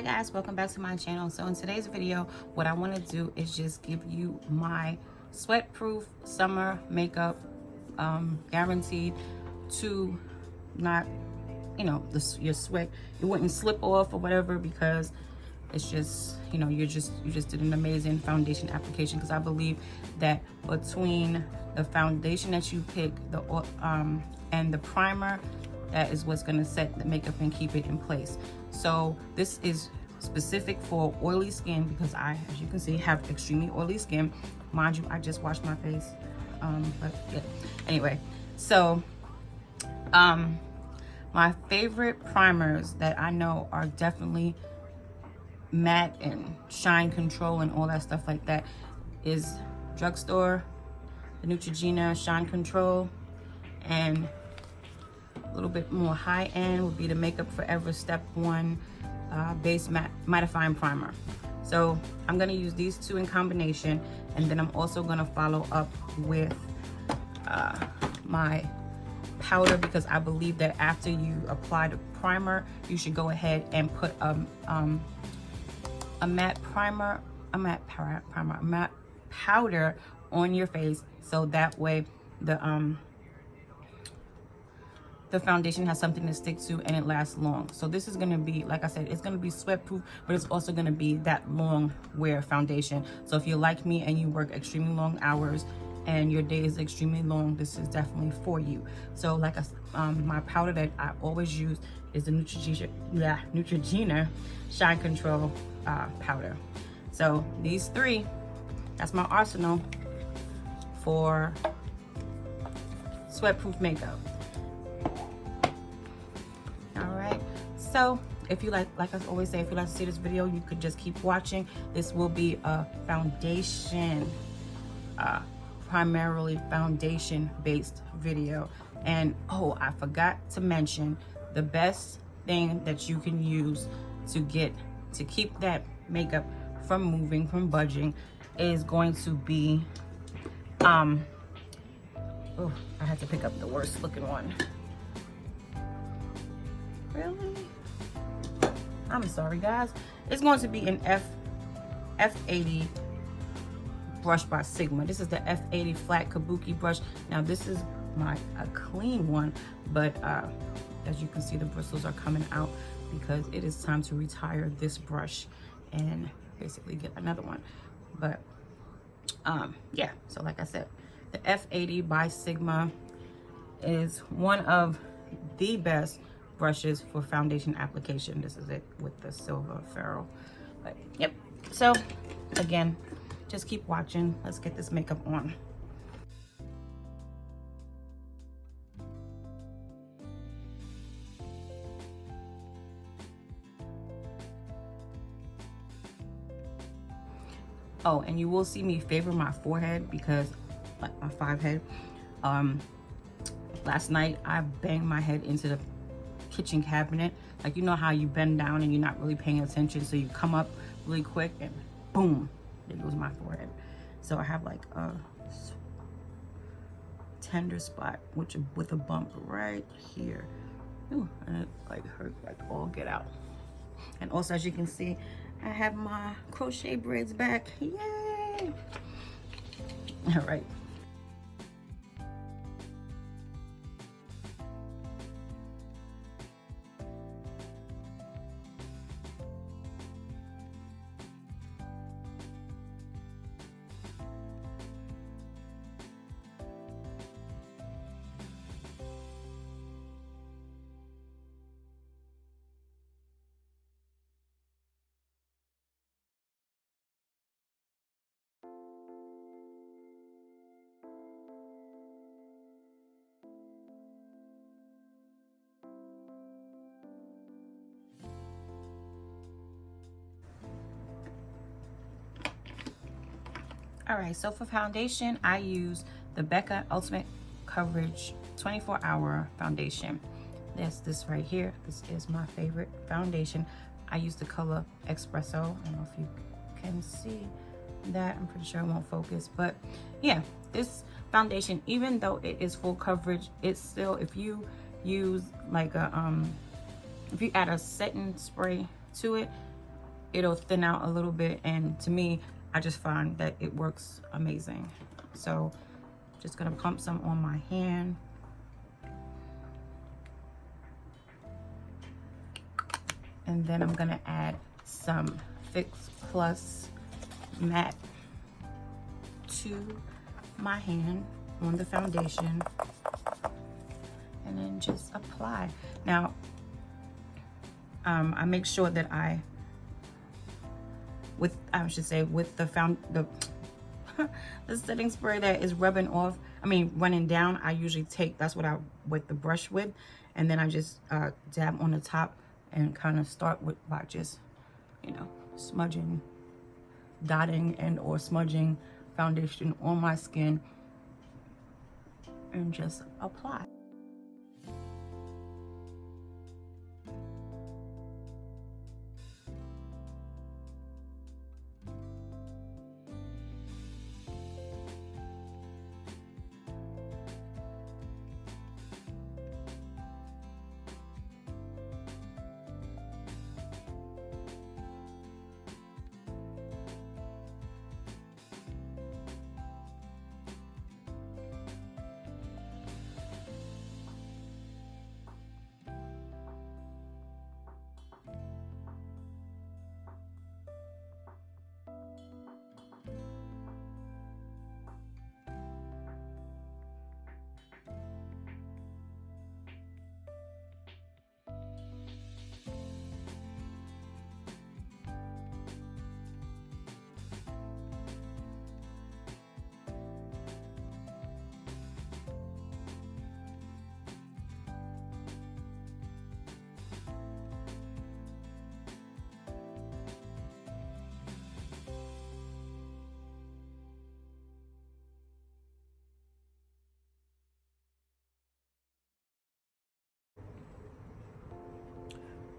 Hi guys, welcome back to my channel. So in today's video, what I want to do is just give you my sweat proof summer makeup, guaranteed to not, your sweat, it wouldn't slip off or whatever, because it's just, you just did an amazing foundation application. Because I believe that between the foundation that you pick, and the primer, that is what's going to set the makeup and keep it in place. So this is specific for oily skin, because I, as you can see, have extremely oily skin. Mind you, I just washed my face, but yeah, anyway. So my favorite primers that I know are definitely matte and shine control and all that stuff like that is drugstore, the Neutrogena shine control, and a little bit more high end would be the Makeup Forever Step 1 base mattifying primer. So I'm going to use these two in combination, and then I'm also going to follow up with my powder, because I believe that after you apply the primer, you should go ahead and put a matte powder on your face, so that way the foundation has something to stick to and it lasts long. So this is going to be, like I said, it's going to be sweat proof, but it's also going to be that long wear foundation. So if you're like me and you work extremely long hours and your day is extremely long, this is definitely for you. So like my powder that I always use is the Neutrogena Shine Control powder. So these three, that's my arsenal for sweat proof makeup. So if you like I always say, if you like to see this video, you could just keep watching. This will be a foundation, primarily foundation based video. And oh, I forgot to mention, the best thing that you can use to keep that makeup from moving, from budging, is going to be oh, I had to pick up the worst looking one. Really? I'm sorry guys. It's going to be an F80 brush by Sigma. This is the F80 flat kabuki brush. Now this is a clean one, but as you can see, the bristles are coming out because it is time to retire this brush and basically get another one. But yeah, so like I said, the F80 by Sigma is one of the best brushes for foundation application. This is it with the silver ferrule. But yep, so again, just keep watching. Let's get this makeup on. Oh, and you will see me favor my forehead, because like my 5 head, last night I banged my head into the kitchen cabinet. Like, you know how you bend down and you're not really paying attention, so you come up really quick and boom, there goes my forehead. So I have like a tender spot with a bump right here. Ooh, and it like hurt like all get out. And also, as you can see, I have my crochet braids back. Yay! All right. All right, so for foundation, I use the Becca Ultimate Coverage 24-Hour Foundation. That's this right here. This is my favorite foundation. I use the color Espresso. I don't know if you can see that. I'm pretty sure it won't focus, but yeah, this foundation, even though it is full coverage, it's still, if you use like a if you add a setting spray to it, it'll thin out a little bit, and to me, I just find that it works amazing. So just gonna pump some on my hand. And then I'm gonna add some Fix Plus matte to my hand on the foundation, and then just apply. Now, I make sure that with the the setting spray that is running down, I usually take, that's what I wet the brush with, and then I just dab on the top and kind of start by just, you know, smudging, dotting and or smudging foundation on my skin, and just apply.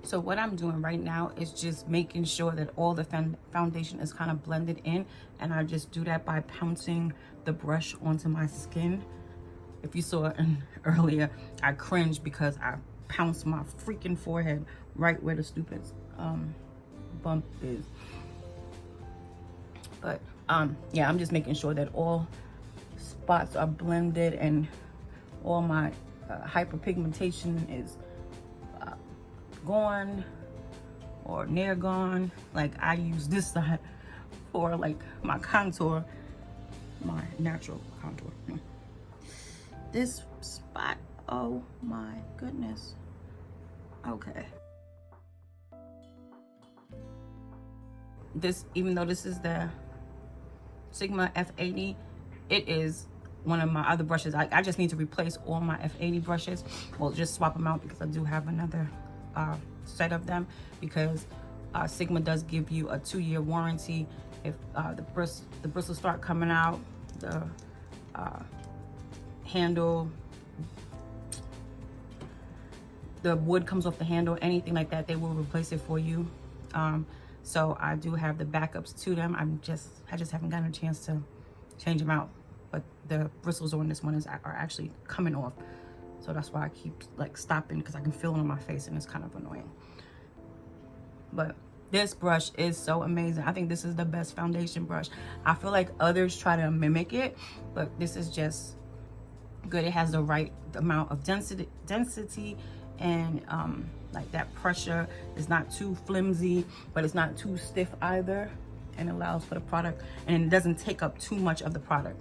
So what I'm doing right now is just making sure that all the foundation is kind of blended in, and I just do that by pouncing the brush onto my skin. If you saw it earlier, I cringed because I pounced my freaking forehead right where the stupid bump is. But yeah, I'm just making sure that all spots are blended and all my hyperpigmentation is gone or near gone. Like, I use this side for like my contour, my natural contour. This spot, oh my goodness. Okay, this, even though this is the Sigma F80, it is one of my other brushes. I just need to replace all my F80 brushes. Well, just swap them out because I do have another set of them, because Sigma does give you a 2-year warranty. If the bristles start coming out, the handle, the wood comes off the handle, anything like that, they will replace it for you. So I do have the backups to them. I just haven't gotten a chance to change them out, but the bristles on this one are actually coming off. So that's why I keep like stopping, because I can feel it on my face and it's kind of annoying. But this brush is so amazing. I think this is the best foundation brush. I feel like others try to mimic it, but this is just good. It has the right amount of density and like that pressure is not too flimsy, but it's not too stiff either, and allows for the product, and it doesn't take up too much of the product.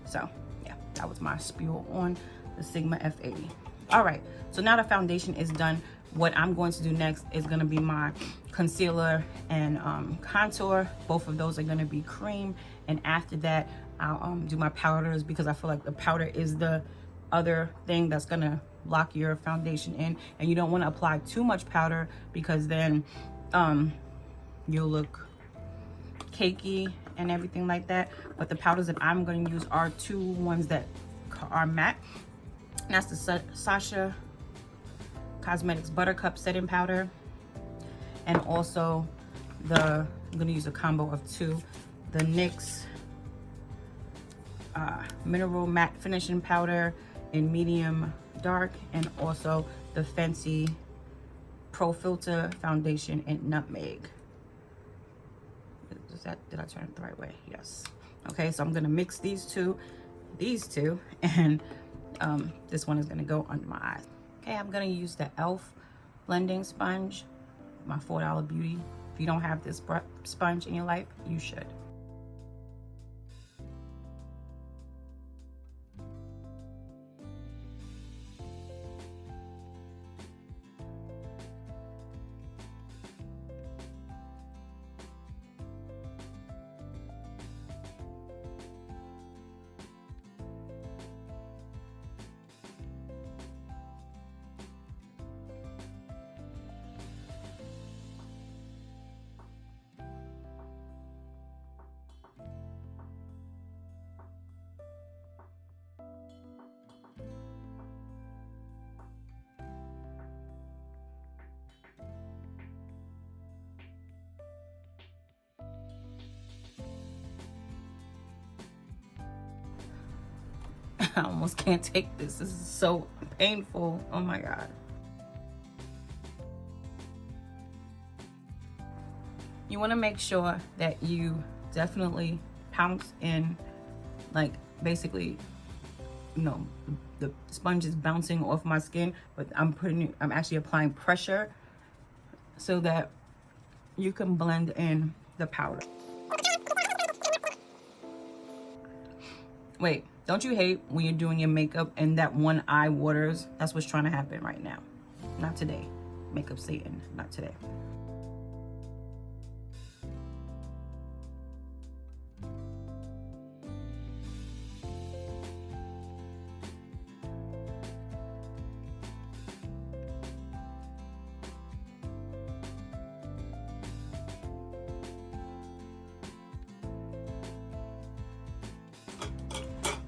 So yeah, that was my spiel on the Sigma F80. All right, so now the foundation is done. What I'm going to do next is going to be my concealer and contour. Both of those are going to be cream, and after that I'll do my powders, because I feel like the powder is the other thing that's going to lock your foundation in, and you don't want to apply too much powder, because then you'll look cakey and everything like that. But the powders that I'm going to use are two ones that are matte. And that's the Sasha Cosmetics Buttercup Setting Powder, and also I'm going to use a combo of two, the NYX Mineral Matte Finishing Powder in medium dark, and also the Fenty Pro Filter Foundation in Nutmeg. did I turn it the right way? Yes. Okay, so I'm gonna mix these two, and this one is gonna go under my eyes. Okay, I'm gonna use the e.l.f. blending sponge, my $4 beauty. If you don't have this sponge in your life, you should. I almost can't take this. This is so painful. Oh my God. You want to make sure that you definitely pounce in, like basically, you know, the sponge is bouncing off my skin, but I'm actually applying pressure so that you can blend in the powder. Wait, don't you hate when you're doing your makeup and that one eye waters? That's what's trying to happen right now. Not today. Makeup Satan, not today.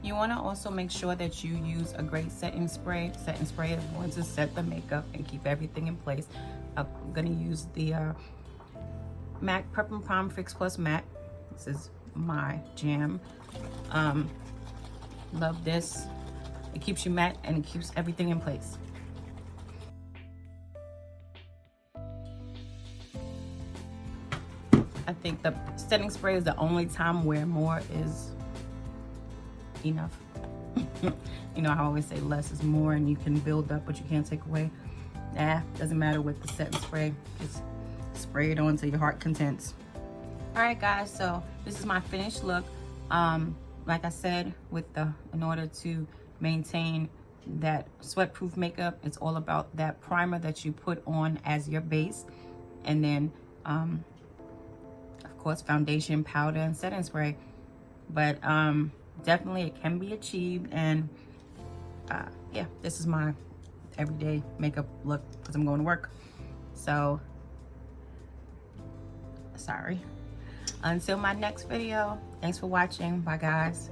You want to also make sure that you use a great setting spray. Setting spray is going to set the makeup and keep everything in place. I'm going to use the MAC Prep and Prime Fix Plus Matte. This is my jam. Love this. It keeps you matte and it keeps everything in place. I think the setting spray is the only time where more is enough. You know, I always say less is more, and you can build up, but you can't take away. Doesn't matter with the setting spray. Just spray it on to your heart contents. All right, guys. So this is my finished look. Like I said, in order to maintain that sweat-proof makeup, it's all about that primer that you put on as your base, and then, of course, foundation, powder, and setting spray. But definitely it can be achieved, and yeah, this is my everyday makeup look because I'm going to work. So sorry. Until my next video, thanks for watching. Bye, guys.